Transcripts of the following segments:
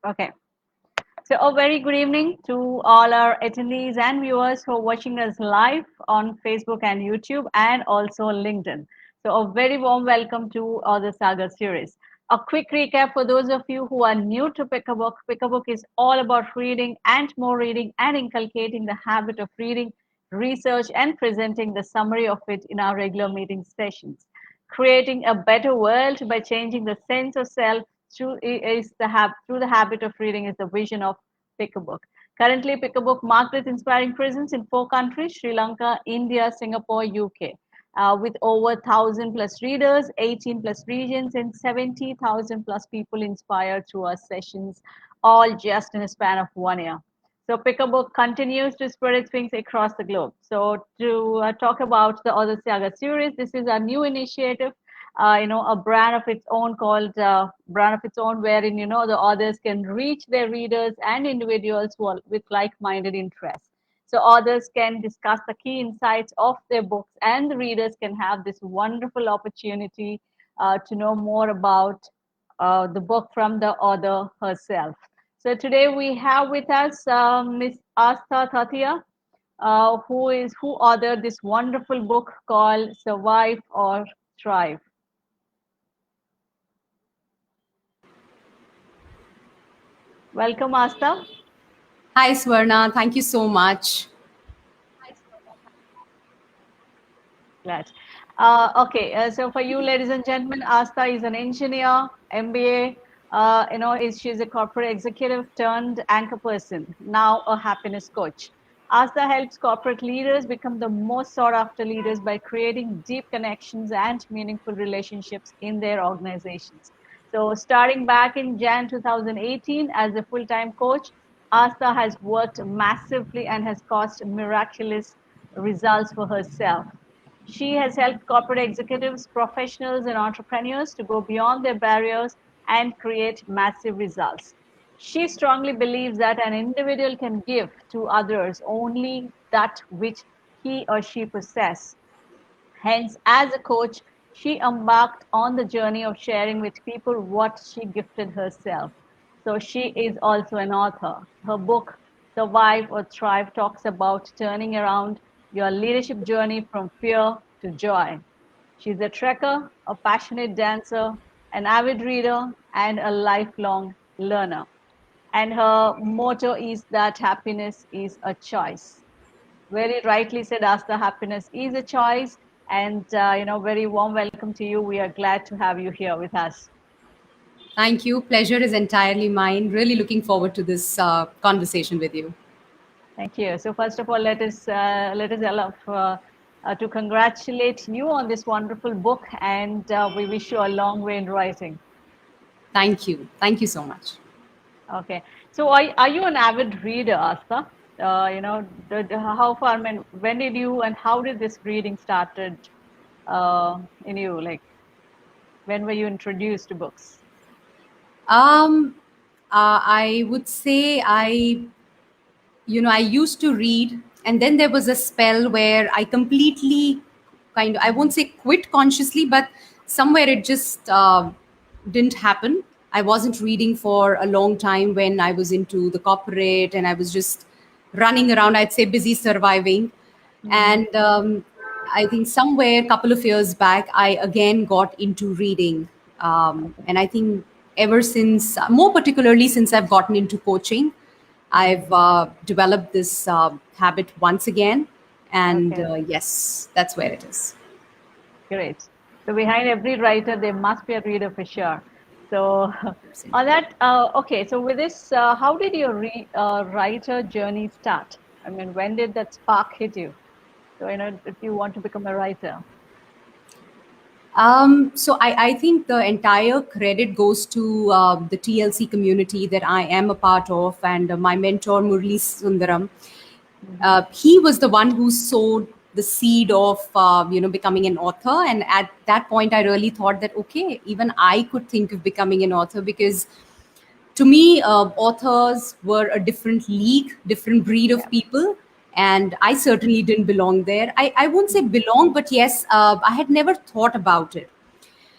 Okay. So a very good evening to all our attendees and viewers who are watching us live on Facebook and YouTube and also LinkedIn. So a very warm welcome to the Saga series. A quick recap for those of you who are new to Pick a Book. Pick a Book is all about reading and more reading and inculcating the habit of reading, research, and presenting the summary of it in our regular meeting sessions. Creating a better world by changing the sense of self through the habit of reading is the vision of Pick a Book. Currently, Pick a Book marked its inspiring presence in 4 countries: Sri Lanka, India, Singapore, UK, with over 1,000 plus readers, 18 plus regions, and 70,000 plus people inspired through our sessions, all just in a span of 1 year. So Pick a Book continues to spread its wings across the globe. So to talk about the Other Saga series, this is a new initiative, a brand of its own called brand of its own, wherein the authors can reach their readers and individuals who are with like-minded interests. So authors can discuss the key insights of their books, and the readers can have this wonderful opportunity to know more about the book from the author herself. So today we have with us Miss Astha Thatia, who authored this wonderful book called Survive or Thrive. Welcome, Astha. Hi, Swarna. Thank you so much. Glad. So for you, ladies and gentlemen, Astha is an engineer, MBA. She's a corporate executive turned anchor person, now a happiness coach. Astha helps corporate leaders become the most sought after leaders by creating deep connections and meaningful relationships in their organizations. So starting back in Jan 2018 as a full-time coach, Astha has worked massively and has caused miraculous results for herself. She has helped corporate executives, professionals, and entrepreneurs to go beyond their barriers and create massive results. She strongly believes that an individual can give to others only that which he or she possesses. Hence, as a coach, she embarked on the journey of sharing with people what she gifted herself. So she is also an author. Her book, Survive or Thrive, talks about turning around your leadership journey from fear to joy. She's a trekker, a passionate dancer, an avid reader, and a lifelong learner. And her motto is that happiness is a choice. Very rightly said, Asta, happiness is a choice. And, very warm welcome to you. We are glad to have you here with us. Thank you. Pleasure is entirely mine. Really looking forward to this conversation with you. Thank you. So first of all, let us allow to congratulate you on this wonderful book, and we wish you a long way in writing. Thank you. Thank you so much. Okay. So are you an avid reader, Asta? How far, I mean, when did you and how did this reading started in you? Like, when were you introduced to books? I would say I used to read, and then there was a spell where I completely I won't say quit consciously, but somewhere it just didn't happen. I wasn't reading for a long time when I was into the corporate and I was just running around, I'd say busy surviving. And I think somewhere a couple of years back, I again got into reading. And I think ever since, more particularly since I've gotten into coaching, I've developed this habit once again. And Okay. yes, that's where it is. Great. So behind every writer, there must be a reader for sure. So on that, okay. So with this, how did your writer journey start? I mean, when did that spark hit you? So if you want to become a writer. So I think the entire credit goes to the TLC community that I am a part of, and my mentor Murli Sundaram. He was the one who sowed the seed of becoming an author, and at that point, I really thought that okay, even I could think of becoming an author, because to me, authors were a different league, different breed of Yeah. people. And I certainly didn't belong there. I won't say belong, but yes, I had never thought about it.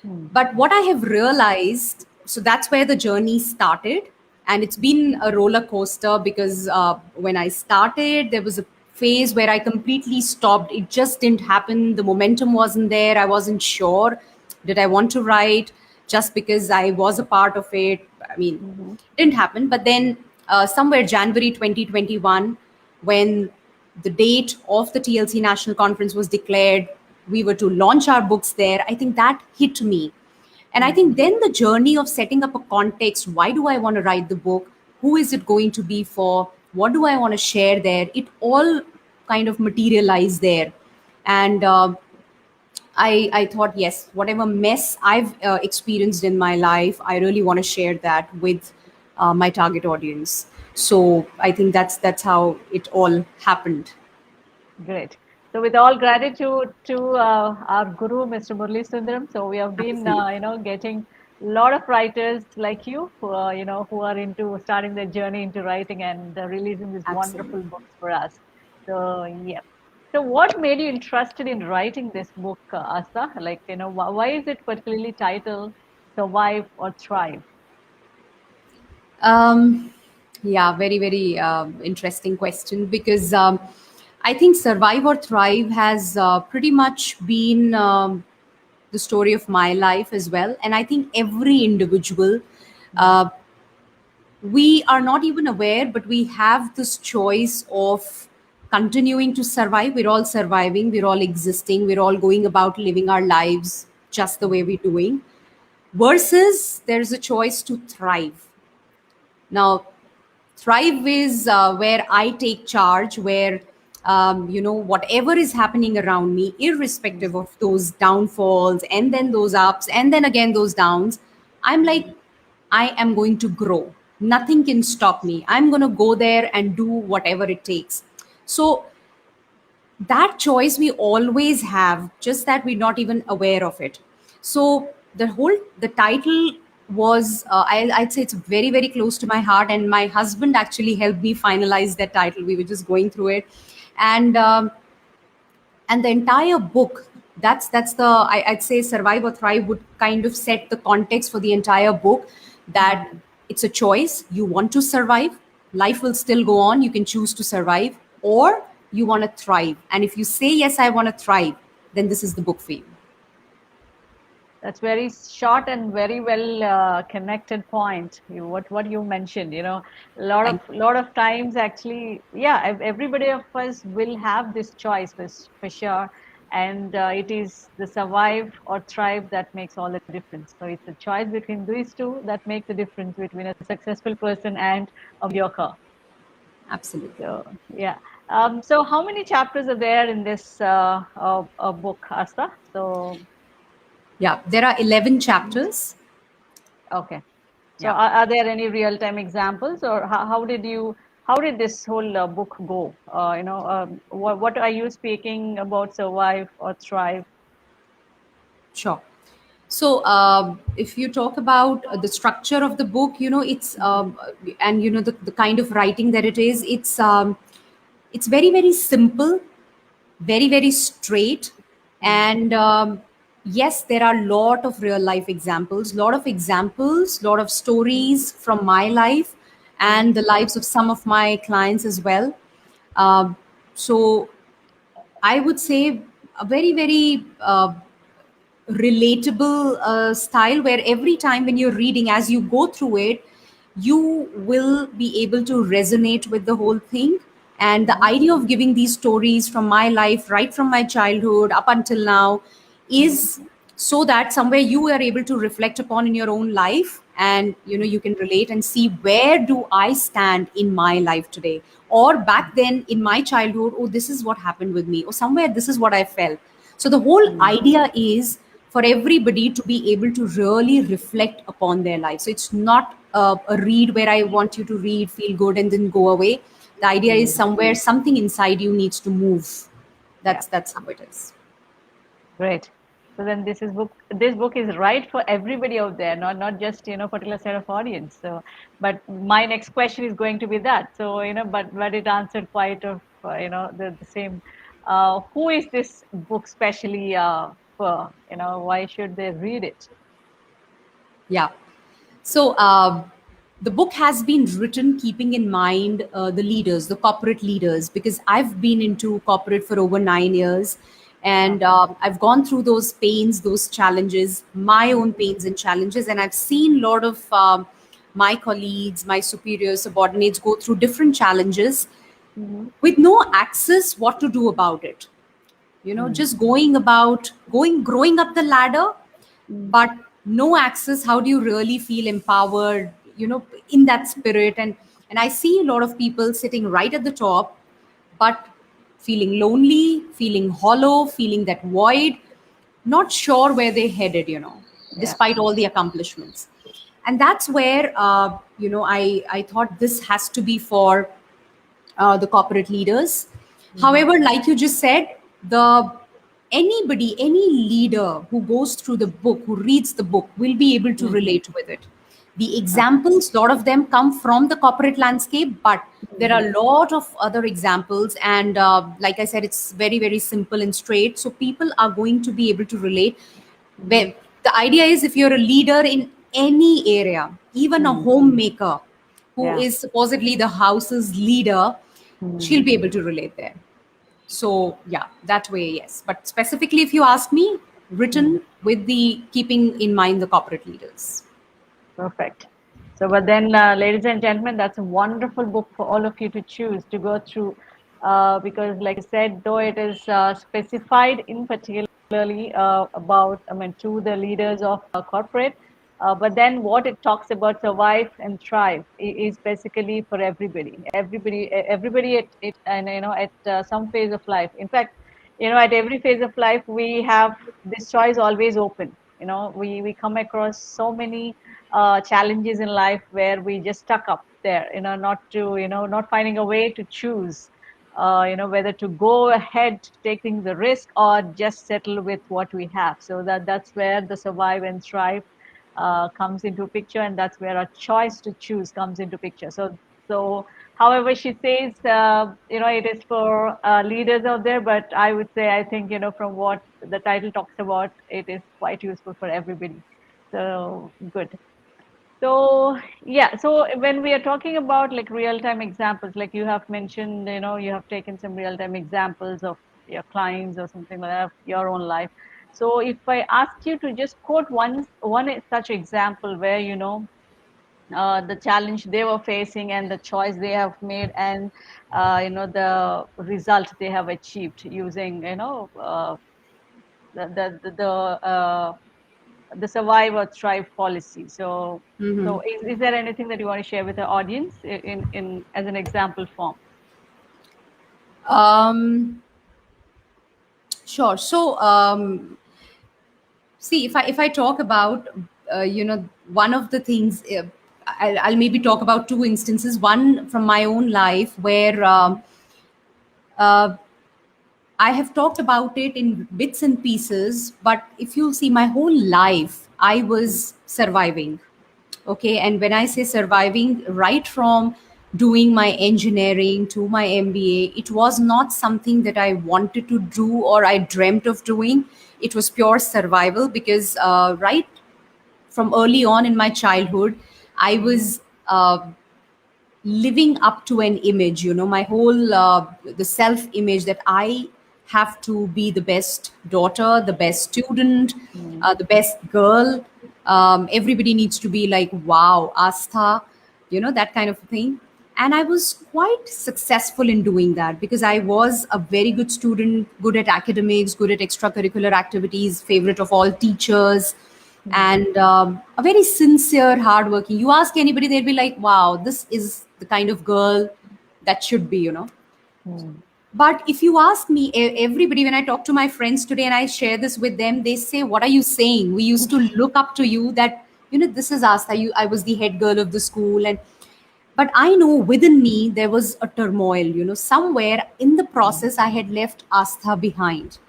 Hmm. But what I have realized, so that's where the journey started. And it's been a roller coaster because when I started, there was a phase where I completely stopped. It just didn't happen. The momentum wasn't there. I wasn't sure. Did I want to write just because I was a part of it? I mean, Mm-hmm. didn't happen. But then somewhere January 2021, when the date of the TLC National Conference was declared, we were to launch our books there. I think that hit me. And I think Mm-hmm. then the journey of setting up a context, why do I want to write the book? Who is it going to be for? What do I want to share there? It all kind of materialized there. And I thought, yes, whatever mess I've experienced in my life, I really want to share that with my target audience. So I think that's how it all happened. Great. So, with all gratitude to our guru, Mr. Murli Sundaram. So, we have been, Absolutely. getting a lot of writers like you who are, who are into starting their journey into writing and releasing these Absolutely. wonderful books for us. So, yeah. So, what made you interested in writing this book, Asta? Like, why is it particularly titled Survive or Thrive? Um, yeah, very, very interesting question because I think Survive or Thrive has pretty much been the story of my life as well. And I think every individual, Mhm. uh, we are not even aware, but we have this choice of continuing to survive. We're all surviving, we're all existing, we're all going about living our lives just the way we're doing, versus there's a choice to thrive. Now, thrive is where I take charge, where whatever is happening around me, irrespective Mhm. of those downfalls and then those ups and then again those downs, I'm like, I am going to grow. Nothing can stop me. I'm going to go there and do whatever it takes. So that choice we always have, just that we're not even aware of it. So the title was I'd say it's very, very close to my heart, and my husband actually helped me finalize that title. We were just going through it, and the entire book, that's the I'd say Survive or Thrive would kind of set the context for the entire book, that Mhm. it's a choice. You want to survive, life will still go on, you can choose to survive, or you want to thrive. And if you say yes, I want to thrive, then this is the book for you. That's very short and very well connected point. What you mentioned, Thank lot of times actually, yeah, everybody of us will have this choice for sure, and it is the survive or thrive that makes all the difference. So it's a choice between these two that make the difference between a successful person and a mediocre. Absolutely. So yeah. So how many chapters are there in this book, Asta? So Yeah, there are 11 chapters. okay. So Yeah. are there any real-time examples, or how did this whole book go? What are you speaking about survive or thrive? Sure. So, if you talk about the structure of the book, it's and the kind of writing that it is, it's very, very simple, very, very straight, Mm-hmm. and yes, there are a lot of real life examples, lot of stories from my life and the lives of some of my clients as well. Um, so, I would say a very, very relatable style, where every time when you're reading, as you go through it, you will be able to resonate with the whole thing. And the Mm-hmm. idea of giving these stories from my life, right from my childhood up until now, is so that somewhere you are able to reflect upon in your own life, and you can relate and see, where do I stand in my life today, or back then in my childhood, oh, this is what happened with me, or somewhere this is what I felt. So the whole Mm-hmm. idea is for everybody to be able to really reflect upon their life. So it's not a read where I want you to read, feel good, and then go away. The idea is Mm-hmm. somewhere something inside you needs to move. Yeah. That's how it is. Great. So then this book is right for everybody out there, not just particular set of audience. So, but my next question is going to be that. So but it answered quite of the same. Who is this book specially for? Why should they read it? Yeah. So the book has been written keeping in mind the leaders, the corporate leaders, because I've been into corporate for over 9 years. And Okay. I've gone through those pains, those challenges, my own pains and challenges. And I've seen a lot of my colleagues, my superiors, subordinates go through different challenges Mm-hmm. with no access what to do about it. Just going about, growing up the ladder, Mm-hmm. but no access. How do you really feel empowered, in that spirit? And I see a lot of people sitting right at the top, but feeling lonely, feeling hollow, feeling that void, not sure where they headed, Yeah. despite all the accomplishments. And that's where I thought this has to be for the corporate leaders. Mm-hmm. However, like you just said, the anybody, any leader who goes through the book, who reads the book, will be able to Mm-hmm. relate with it. The Okay. examples, a lot of them come from the corporate landscape, but there are Mm-hmm. a lot of other examples. And like I said, it's very, very simple and straight. So people are going to be able to relate. Mm-hmm. Where the idea is, if you're a leader in any area, even a Mm-hmm. homemaker who Yeah. is supposedly the house's leader, Mm-hmm. she'll be able to relate there. So yeah, that way, yes. But specifically, if you ask me, written with the keeping in mind the corporate leaders. Perfect. So, but then, ladies and gentlemen, that's a wonderful book for all of you to choose to go through, because, like I said, though it is specified in particularly about, I mean, to the leaders of corporate, but then what it talks about survive and thrive is basically for everybody. Everybody at it, and at some phase of life. In fact, at every phase of life, we have this choice always open. We come across so many challenges in life where we just stuck up there, not to, not finding a way to choose, whether to go ahead, taking the risk, or just settle with what we have. So that's where the survive and thrive comes into picture, and that's where our choice to choose comes into picture. So however she says, it is for leaders out there, but I would say, I think, from what the title talks about, it is quite useful for everybody. So good. So yeah, so when we are talking about like real-time examples, like you have mentioned, you have taken some real-time examples of your clients or something like that, your own life. So if I ask you to just quote one such example where, the challenge they were facing and the choice they have made, and the result they have achieved using, the survive or thrive policy. So is there anything that you want to share with the audience in as an example form? Um, sure. So, see, if I talk about, one of the things, I'll maybe talk about two instances. One from my own life where uh, I have talked about it in bits and pieces, but if you see my whole life, I was surviving. Okay. And when I say surviving, right from doing my engineering to my MBA, it was not something that I wanted to do or I dreamt of doing. It was pure survival because, right from early on in my childhood, I Mm-hmm. was living up to an image, my whole the self image that I have to be the best daughter, the best student, the best girl. Everybody needs to be like, wow, Astha, that kind of thing. And I was quite successful in doing that because I was a very good student, good at academics, good at extracurricular activities, favorite of all teachers, and a very sincere, hardworking. You ask anybody, they'll be like, "Wow, this is the kind of girl that should be." Mm-hmm. But if you ask me, everybody, when I talk to my friends today and I share this with them, they say, "What are you saying? We used to look up to you. That this is Asta. I was the head girl of the school." And but I know within me there was a turmoil. Somewhere in the process, I had left Astha behind.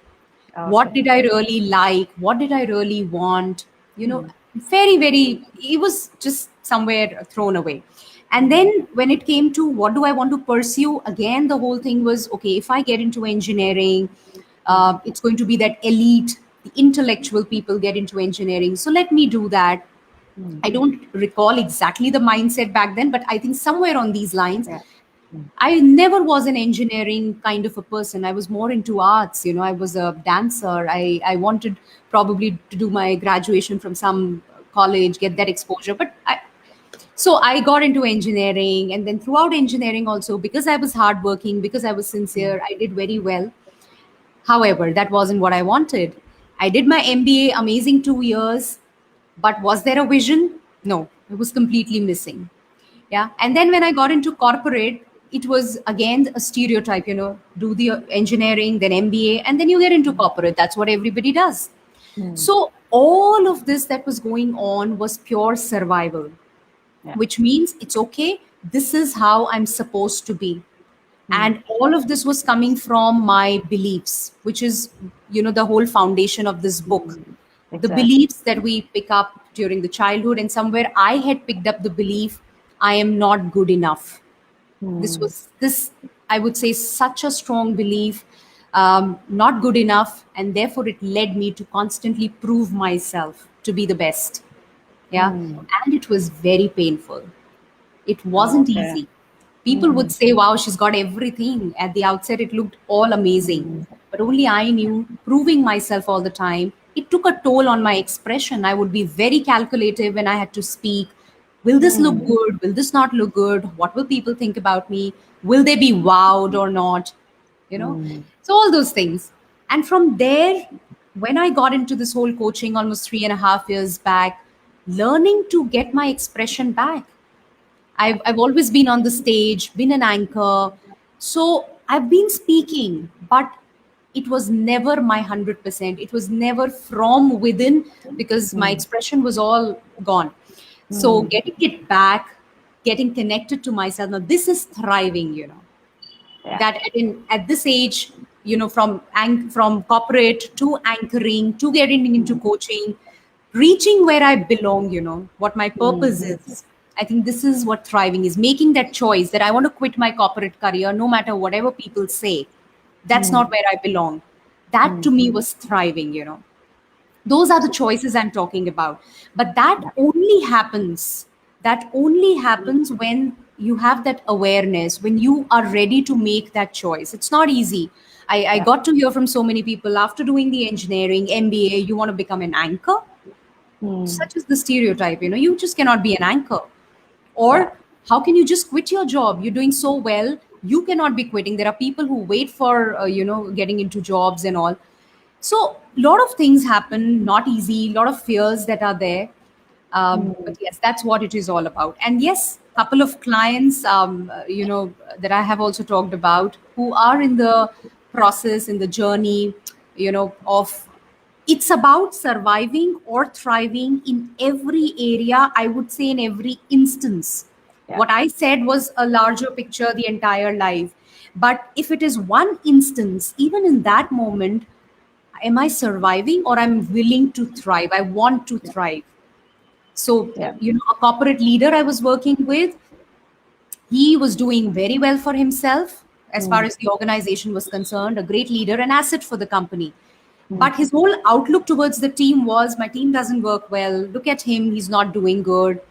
What Okay. did I really like? What did I really want? Mm-hmm. Very, very, it was just somewhere thrown away. And Mm-hmm. then when it came to what do I want to pursue, again, the whole thing was okay, if I get into engineering, it's going to be that elite, the intellectual people get into engineering. So let me do that. I don't recall exactly the mindset back then, but I think somewhere on these lines, Yeah. Mm. I never was an engineering kind of a person. I was more into arts. I was a dancer. I wanted probably to do my graduation from some college, get that exposure. So I got into engineering, and then throughout engineering also, because I was hardworking, because I was sincere, I did very well. However, that wasn't what I wanted. I did my MBA, amazing 2 years, but was there a vision? No, it was completely missing. Yeah. And then when I got into corporate, it was again a stereotype, do the engineering, then MBA, and then you get into corporate. That's what everybody does. Mm. So all of this that was going on was pure survival, Yeah. which means it's okay. This is how I'm supposed to be. Mm. And all of this was coming from my beliefs, which is, the whole foundation of this book. Mm. The Exactly. beliefs that we pick up during the childhood, and somewhere I had picked up the belief I am not good enough. This Mm. was this, I would say, such a strong belief, not good enough, and therefore it led me to constantly prove myself to be the best. Yeah. Mm. And it was very painful. It wasn't Okay. easy. People would Mm. say, wow, she's got everything. At the outset, it looked all amazing. Mm. But only I knew, proving myself all the time, it took a toll on my expression. I would be very calculative when I had to speak. Will this look Mm. good? Will this not look good? What will people think about me? Will they be wowed or not? You know? Mm. So, all those things. And from there, when I got into this whole coaching almost 3.5 years back, learning to get my expression back. I've always been on the stage, been an anchor. So I've been speaking, but it was never my 100%. It was never from within because my Mm. expression was all gone. So Mm. getting it back, getting connected to myself. Now, this is thriving. Yeah. That at this age, from corporate to anchoring to getting into Mm. coaching, reaching where I belong, what my purpose Mm. is. I think this is what thriving is, making that choice that I want to quit my corporate career no matter whatever people say. That's Mm. not where I belong. That Mm. to me was thriving. Those are the choices I'm talking about. But that only happens when you have that awareness, when you are ready to make that choice. It's not easy. I Yeah. got to hear from so many people after doing the engineering MBA, you want to become an anchor. Mm. Such is the stereotype, you just cannot be an anchor. Yeah. Or how can you just quit your job? You're doing so well, you cannot be quitting. There are people who wait for getting into jobs and all. So a lot of things happen, not easy, a lot of fears that are there. But Mm. yes, that's what it is all about. And yes, couple of clients, that I have also talked about, who are in the process, in the journey, of it's about surviving or thriving in every area. I would say in every instance. Yeah. What I said was a larger picture, the entire life. But if it is one instance, even in that moment, am I surviving or I'm willing to thrive? I want to thrive. So, Yeah. a corporate leader I was working with, he was doing very well for himself as far Mm. as the organization was concerned, a great leader, an asset for the company. Mm. But his whole outlook towards the team was, my team doesn't work well. Look at him, he's not doing good,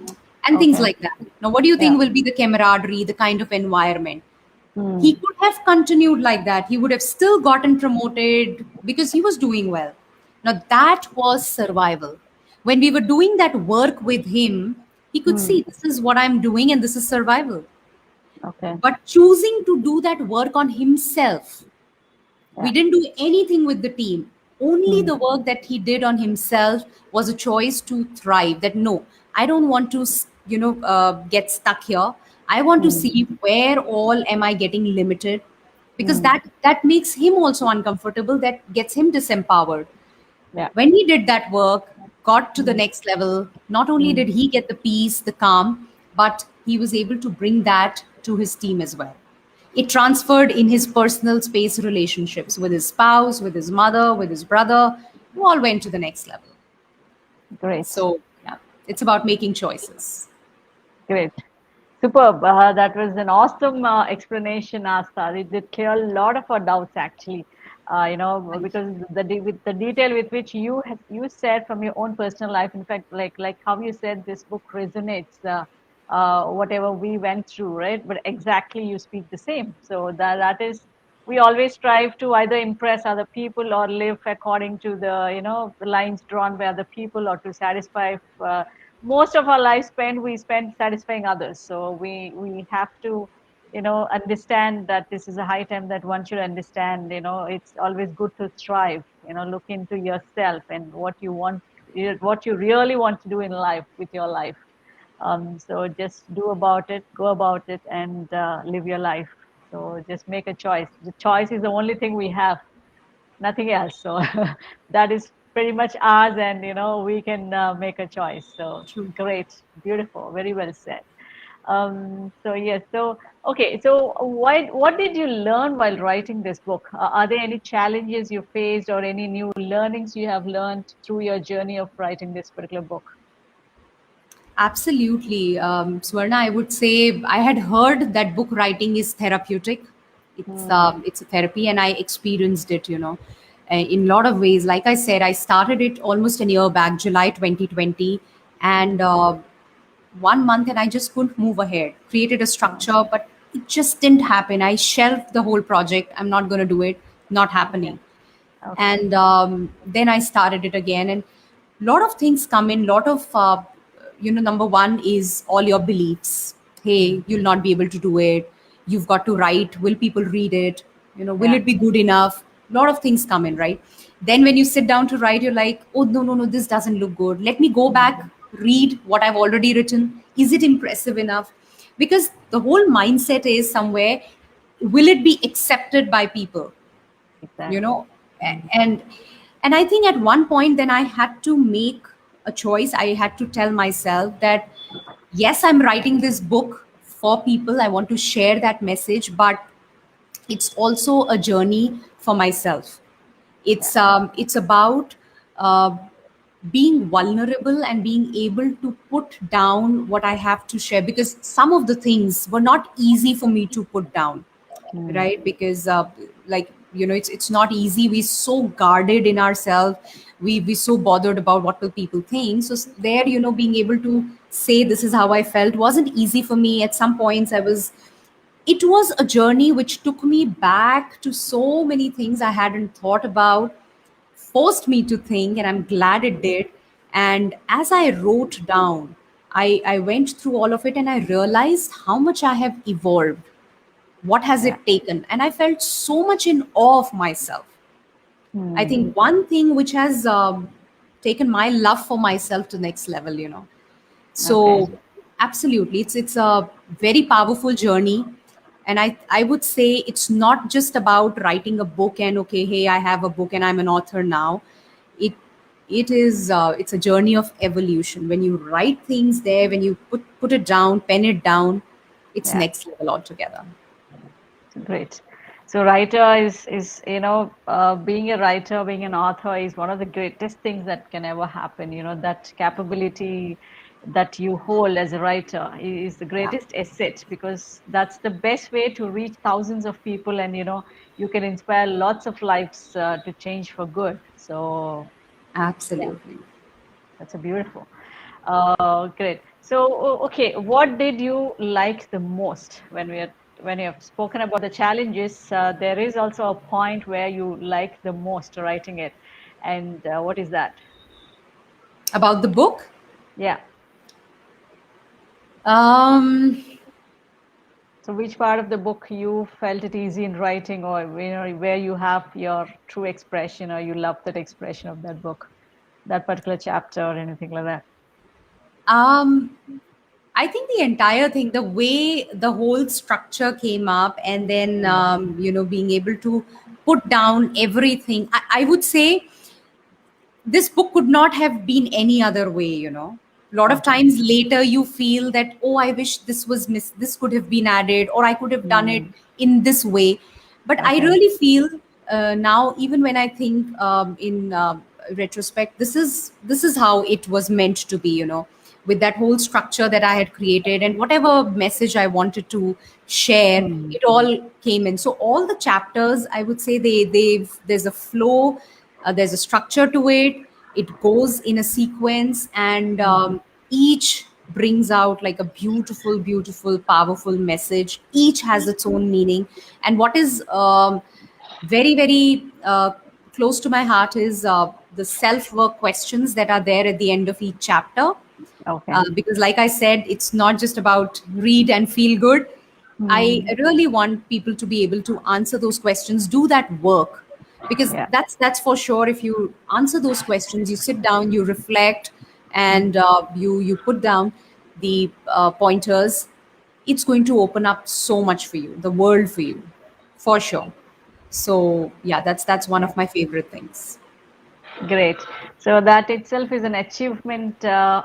and things Okay. like that. Now, what do you Yeah. think will be the camaraderie, the kind of environment? He Mm. could have continued like that. He would have still gotten promoted because he was doing well. Now, that was survival. When we were doing that work with him, he could Mm. see this is what I'm doing and this is survival. Okay. But choosing to do that work on himself, we Yeah. didn't do anything with the team. Only Mm. the work that he did on himself was a choice to thrive. That no, I don't want to, get stuck here. I want to Mm. see where all am I getting limited, because Mm. that makes him also uncomfortable. That gets him disempowered. Yeah. When he did that work, got to the Mm. next level, not only Mm. did he get the peace, the calm, but he was able to bring that to his team as well. It transferred in his personal space relationships with his spouse, with his mother, with his brother. You all went to the next level. Great. So, yeah, it's about making choices. Great. Superb. That was an awesome explanation, Asta. It did clear a lot of our doubts, actually. Right. because with the detail with which you said from your own personal life, in fact, like how you said this book resonates, whatever we went through, right? But exactly you speak the same. So that is, we always strive to either impress other people or live according to the lines drawn by other people, or to satisfy. Most of our life we spend satisfying others. So we have to understand that this is a high time that one should understand, it's always good to strive, look into yourself and what you want, what you really want to do in life with your life. So just do about it, go about it, and live your life. So just make a choice. The choice is the only thing we have, nothing else. So that is pretty much ours, and we can make a choice. So True. great, beautiful, very well said. So yes, so okay, so what did you learn while writing this book? Are there any challenges you faced, or any new learnings you have learned through your journey of writing this particular book? Absolutely. Swarna, I would say I had heard that book writing is therapeutic. Hmm. It's a therapy, and I experienced it, in a lot of ways. Like I said, I started it almost a year back, July 2020, and 1 month, and I just couldn't move ahead. Created a Oh, structure, but it just didn't happen. I shelved the whole project. I'm not going to do it. Not okay, happening. okay. And then I started it again, and a lot of things come in. Lot of number one is all your beliefs. Hmm. Hey, you'll not be able to do it. You've got to write. Will people read it? Will Yeah. it be good enough? A lot of things come in, right? Then when you sit down to write, you're like, oh, no, no, no, this doesn't look good. Let me go back, Hmm. read what I've already written. Is it impressive enough? Because the whole mindset is somewhere, will it be accepted by people? you Exactly. know A- Hmm. and I think at one point, then I had to make a choice. I had to tell myself that yes, I'm writing this book for people. I want to share that message, but it's also a journey for myself. Yeah. It's about uh, being vulnerable and being able to put down what I have to share, because some of the things were not easy for me to put down, Hmm. right? Because like, it's not easy. We're so guarded in ourselves. We so bothered about what will people think. So there, being able to say this is how I felt wasn't easy for me. At some points, it was a journey which took me back to so many things I hadn't thought about, forced me to think, and I'm glad it did. And as I wrote down, I went through all of it, and I realized how much I have evolved. What has Yeah. it taken? And I felt so much in awe of myself. I Hmm. think one thing which has taken my love for myself to next level, so Okay. absolutely, it's a very powerful journey. And I would say it's not just about writing a book and, okay, hey, I have a book and I'm an author now. It it is it's a journey of evolution. When you write things there, when you put it down, pen it down, it's Yeah. next level altogether. Great. So writer is being a writer, being an author is one of the greatest things that can ever happen. That capability that you hold as a writer is the Yeah, greatest asset, because that's the best way to reach thousands of people, and you can inspire lots of lives to change for good. So yeah, absolutely. that's a beautiful. Great. So, okay, what did you like the most when you have spoken about the challenges? There is also a point where you like the most writing it, and what is that? About the book, Yeah. um So, which part of the book you felt it easy in writing, or where you have your true expression, or you love that expression of that book, that particular chapter, or anything like that? um I think the entire thing, the way the whole structure came up, and then Mm. being able to put down everything. I would say this book could not have been any other way. A lot of Okay. times later, you feel that, oh, I wish this could have been added, or I could have done it Mm. in this way. But I Okay. really feel now, even when I think in retrospect, this is how it was meant to be. with that whole structure that I had created, and whatever message I wanted to share, Mm. it all came in. So all the chapters, I would say, there's a flow, there's a structure to it. It goes in a sequence, and Mm. each brings out like a beautiful, beautiful, powerful message. Each has its own meaning. And what is very, very close to my heart is the self work questions that are there at the end of each chapter. Okay. Because, like I said, it's not just about read and feel good. I Mm. really want people to be able to answer those questions, do that work, because Yeah. that's for sure. If you answer those questions, you sit down, you reflect, Mm. and you put down the pointers, it's going to open up so much for you, the world for you, for sure. So yeah, that's one Yeah. of my favorite things. Great. So that itself is an achievement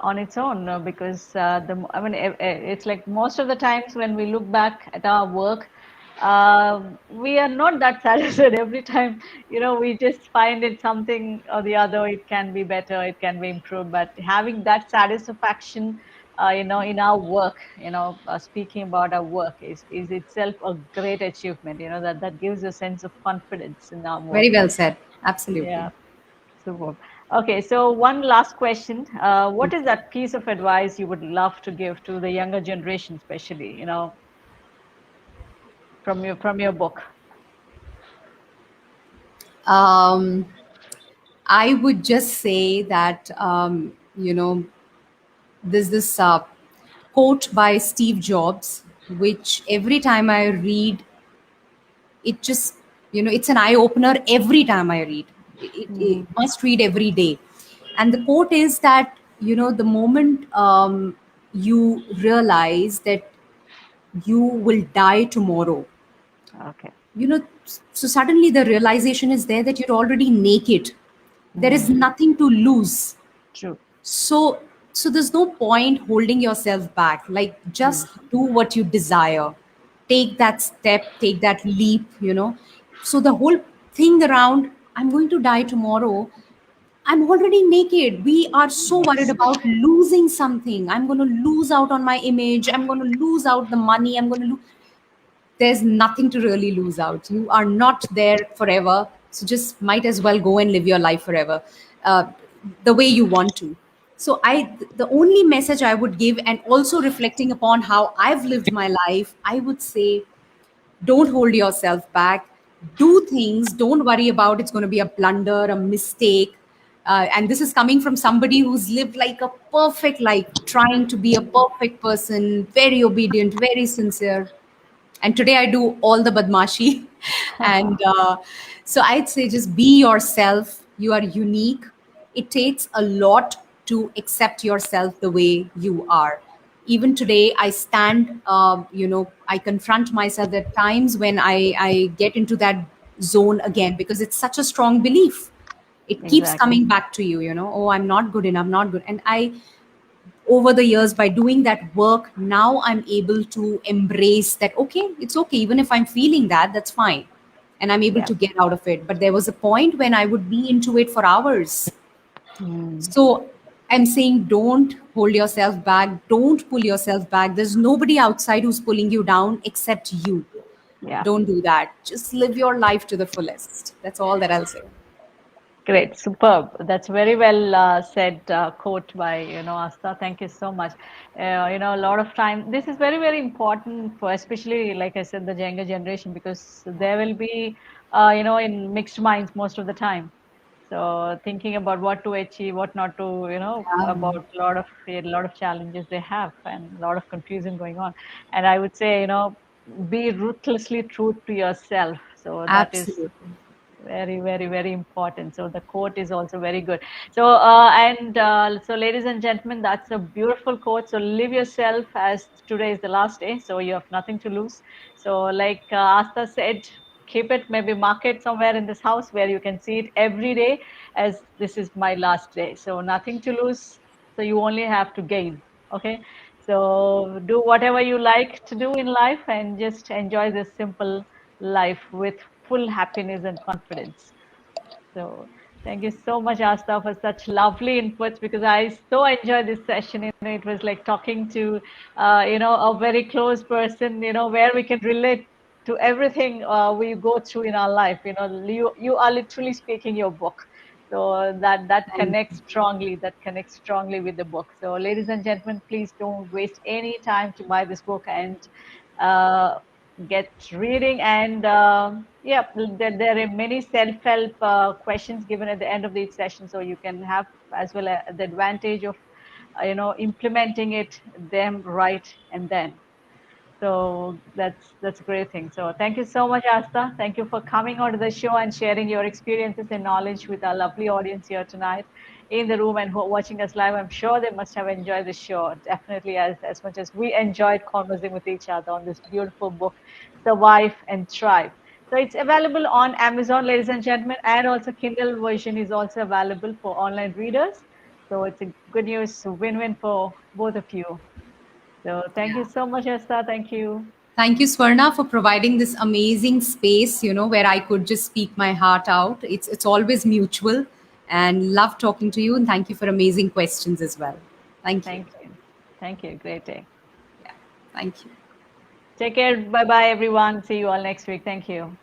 on its own because I mean it's like most of the times when we look back at our work, we are not that satisfied every time. You know, we just find it something or the other. It can be better. It can be improved. But having that satisfaction, you know, in our work, you know, speaking about our work is itself a great achievement. You know that gives a sense of confidence in our work. Very well said. Absolutely. Yeah. Superb. Okay, so one last question. What is that piece of advice you would love to give to the younger generation, especially, you know, from your book? um, I would just say that there's this quote by Steve Jobs, which every time I read, it just, it's an eye opener every time I read. It Mm, must read every day. And the quote is that, the moment you realize that you will die tomorrow, okay. you know, so suddenly the realization is there that you're already naked. There is Mm, nothing to lose. true. So there's no point holding yourself back. Like, Mm, just do what you desire, take that step, take that leap, so the whole thing around, I'm going to die tomorrow, I'm already naked. We are so worried yes. about losing something. I'm going to lose out on my image, I'm going to lose out the money, I'm going to lose. There's nothing to really lose out. You are not there forever. So just might as well go and live your life forever, uh, the way you want to. So the only message I would give, and also reflecting upon how I've lived my life, I would say, don't hold yourself back. Do things. Don't worry about it's going to be a blunder, a mistake. And this is coming from somebody who's lived like a perfect life, trying to be a perfect person, very obedient, very sincere. And today I do all the badmashi. And so I'd say, just be yourself. You are unique. It takes a lot to accept yourself the way you are. Even today I stand, I confront myself at times when I get into that zone again, because it's such a strong belief. It keeps Exactly. coming back to you, oh, I'm not good enough, not good. And I, over the years, by doing that work, now I'm able to embrace that, okay, it's okay, even if I'm feeling that, that's fine. And I'm able Yeah. to get out of it. But there was a point when I would be into it for hours. Mm, So I'm saying, don't hold yourself back, don't pull yourself back. There's nobody outside who's pulling you down except you. yeah. Don't do that. Just live your life to the fullest. That's all that I'll say. Great, superb. That's very well said quote by, you know, Asta. Thank you so much. You know, a lot of time, this is very, very important for, especially, like I said, the younger generation, because there will be, you know, in mixed minds most of the time. So thinking about what to achieve, what not to, you know, Yeah, about a lot of challenges they have and a lot of confusion going on. And I would say, you know, be ruthlessly true to yourself. So that is absolutely. very, very, very important. So the quote is also very good. So so, ladies and gentlemen, that's a beautiful quote. So live yourself as today is the last day. So you have nothing to lose. So like Asta said, keep it, maybe mark it somewhere in this house where you can see it every day as this is my last day. So nothing to lose. So you only have to gain. Okay. So do whatever you like to do in life and just enjoy this simple life with full happiness and confidence. So Thank you so much, Asta, for such lovely inputs because I so enjoyed this session. It was like talking to, a very close person, where we can relate to everything we go through in our life. You are literally speaking your book. So that Thank connects you. strongly, with the book. So ladies and gentlemen, please don't waste any time to buy this book and uh, get reading. And yeah, there are many self-help questions given at the end of each session, so you can have as well the advantage of implementing them right and then. So that's a great thing. So thank you so much, Asta. Thank you for coming onto the show and sharing your experiences and knowledge with our lovely audience here tonight in the room and who are watching us live. I'm sure they must have enjoyed the show, definitely as much as we enjoyed conversing with each other on this beautiful book, Survive and Thrive. So it's available on Amazon, ladies and gentlemen, and also Kindle version is also available for online readers. So it's a good news, win-win for both of you. So thank you Yeah. so much, Esther. Thank you. Thank you, Swarna, for providing this amazing space, where I could just speak my heart out. It's always mutual, and love talking to you. And thank you for amazing questions as well. Thank you. Thank you. Thank you. Great day. Yeah. Thank you. Take care. Bye bye, everyone. See you all next week. Thank you.